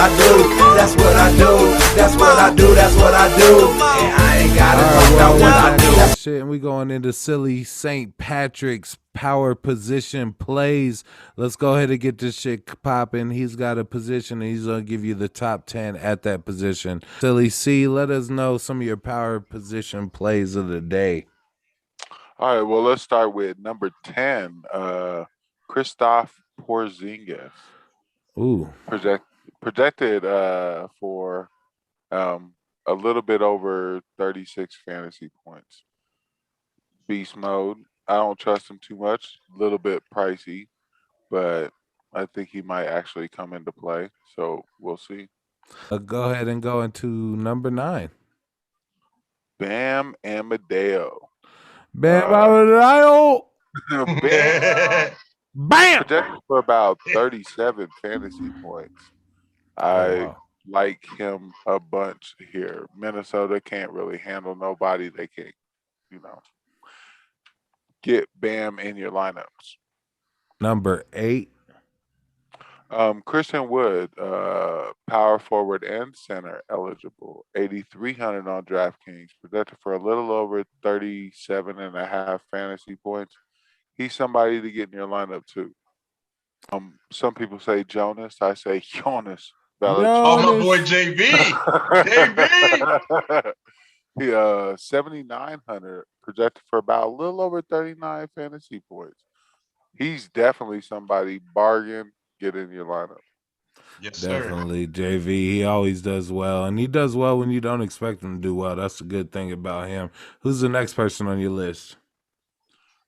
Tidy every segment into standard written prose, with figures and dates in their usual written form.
I do. That's what I do. That's what I do. That's what I do. And I ain't got it fucked out what I do. Shit, and we going into silly St. Patrick's power position plays. Let's go ahead and get this shit popping. He's got a position and he's gonna give you the top 10 at that position. Silly C, let us know some of your power position plays of the day. All right, well, let's start with number 10, Christoph Porzingis. Ooh. Projected for a little bit over 36 fantasy points. Beast mode. I don't trust him too much. A little bit pricey, but I think he might actually come into play. So we'll see. Go ahead and go into number 9. Bam Amadeo. Bam Amadeo. Bam. Bam. Projected for about 37 fantasy points. I like him a bunch here. Minnesota can't really handle nobody. They can't, get Bam in your lineups. Number 8. Christian Wood, power forward and center eligible, 8,300 on DraftKings, projected for a little over 37.5 fantasy points. He's somebody to get in your lineup too. Some people say Jonas. I say Jonas. Oh, my boy JB. JB. He 7,900 projected for about a little over 39 fantasy points. He's definitely somebody bargain. Get in your lineup. Yes, sir. Definitely, JV. He always does well, and he does well when you don't expect him to do well. That's the good thing about him. Who's the next person on your list?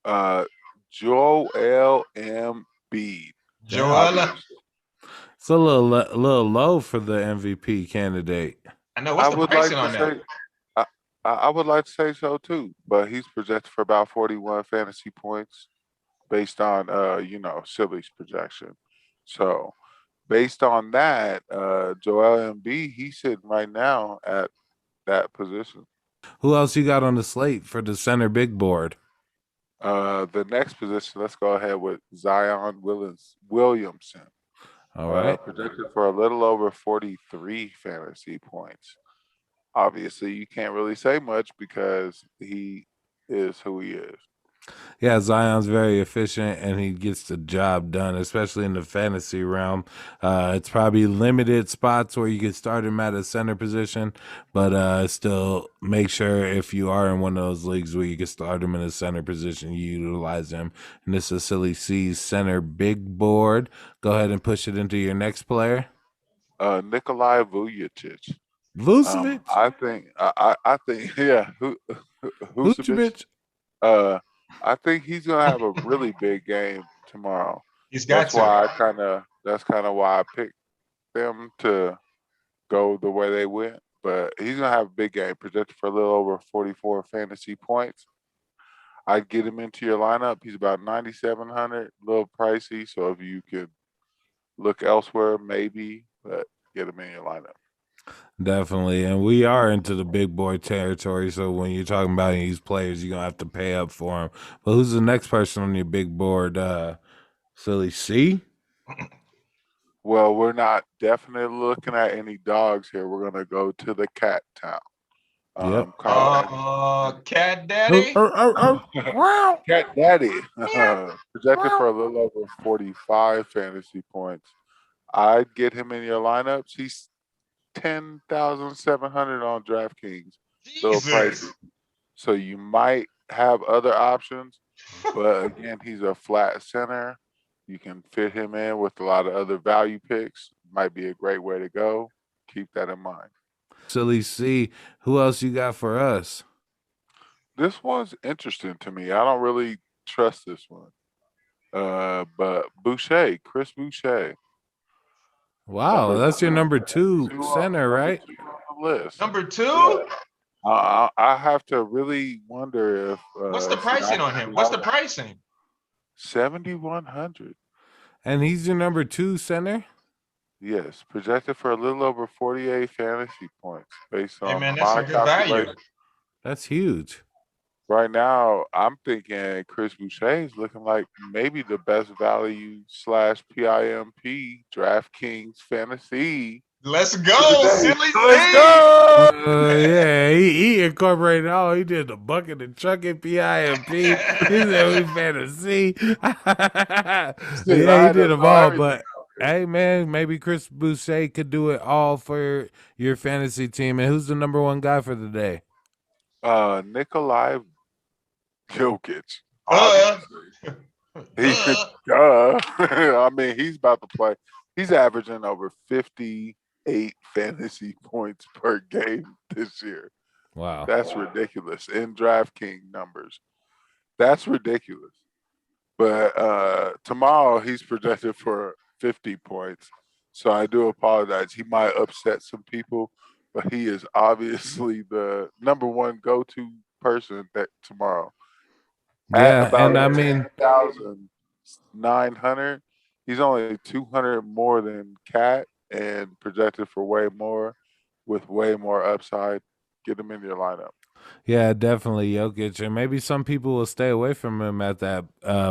Joel Embiid. Joella. It's a little low for the MVP candidate. I know. What's the pricing on that? I would like to say so too, but he's projected for about 41 fantasy points based on Silly's projection. So based on that, Joel Embiid, he's sitting right now at that position. Who else you got on the slate for the center big board? The next position, let's go ahead with Zion Williamson. All right. Projected for a little over 43 fantasy points. Obviously, you can't really say much because he is who he is. Yeah, Zion's very efficient and he gets the job done, especially in the fantasy realm. It's probably limited spots where you can start him at a center position, but still make sure if you are in one of those leagues where you can start him in a center position, you utilize him. And this is Silly C's center big board. Go ahead and push it into your next player. Nikolai Vucevic. Vucevic? I think, yeah. Vucevic? I think he's gonna have a really big game tomorrow. He's got That's kind of why I picked them to go the way they went. But he's gonna have a big game, projected for a little over 44 fantasy points. I'd get him into your lineup. He's about 9,700, a little pricey. So if you could look elsewhere, maybe, but get him in your lineup. Definitely, and we are into the big boy territory, so when you're talking about these players, you're going to have to pay up for them. But who's the next person on your big board, Silly C? Well, we're not definitely looking at any dogs here. We're going to go to the cat town. Yep. Cat Daddy? Cat Daddy. Projected for a little over 45 fantasy points. I'd get him in your lineups. He's 10,700 on DraftKings. Little pricey. So you might have other options, but again, he's a flat center. You can fit him in with a lot of other value picks. Might be a great way to go. Keep that in mind. Silly C, who else you got for us? This one's interesting to me. I don't really trust this one. But Boucher, Chris Boucher. Wow, that's your number 2 center, right? Number 2? I have to really wonder if what's the pricing on him? What's the pricing? 7,100. And he's your number 2 center? Yes, projected for a little over 48 fantasy points based on that's my some good value. That's huge. Right now, I'm thinking Chris Boucher is looking like maybe the best value / PIMP DraftKings fantasy Let's go, silly Let's thing. go. Yeah, he incorporated all. He did the bucket and chucking PIMP. He said we fantasy. Yeah, he did them all. But hey, man, maybe Chris Boucher could do it all for your fantasy team. And who's the number one guy for the day? Nikolai Jokic. Uh, I mean, he's about to play. He's averaging over 58 fantasy points per game this year. Wow. That's ridiculous. In DraftKings numbers. That's ridiculous. But tomorrow he's projected for 50 points. So I do apologize. He might upset some people, but he is obviously the number one go-to person that tomorrow. Yeah, and I mean, 10,900. He's only 200 more than Cat and projected for way more with way more upside. Get him in your lineup. yeah, definitely Jokic, and maybe some people will stay away from him at that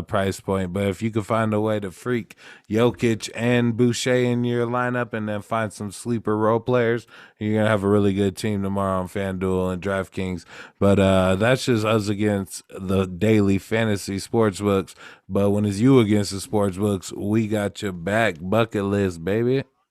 price point. But if you could find a way to freak Jokic and Boucher in your lineup, and then find some sleeper role players, you're gonna have a really good team tomorrow on FanDuel and DraftKings. But that's just us against the daily fantasy sports books. But when it's you against the sports books, we got your back. Bucket list, baby.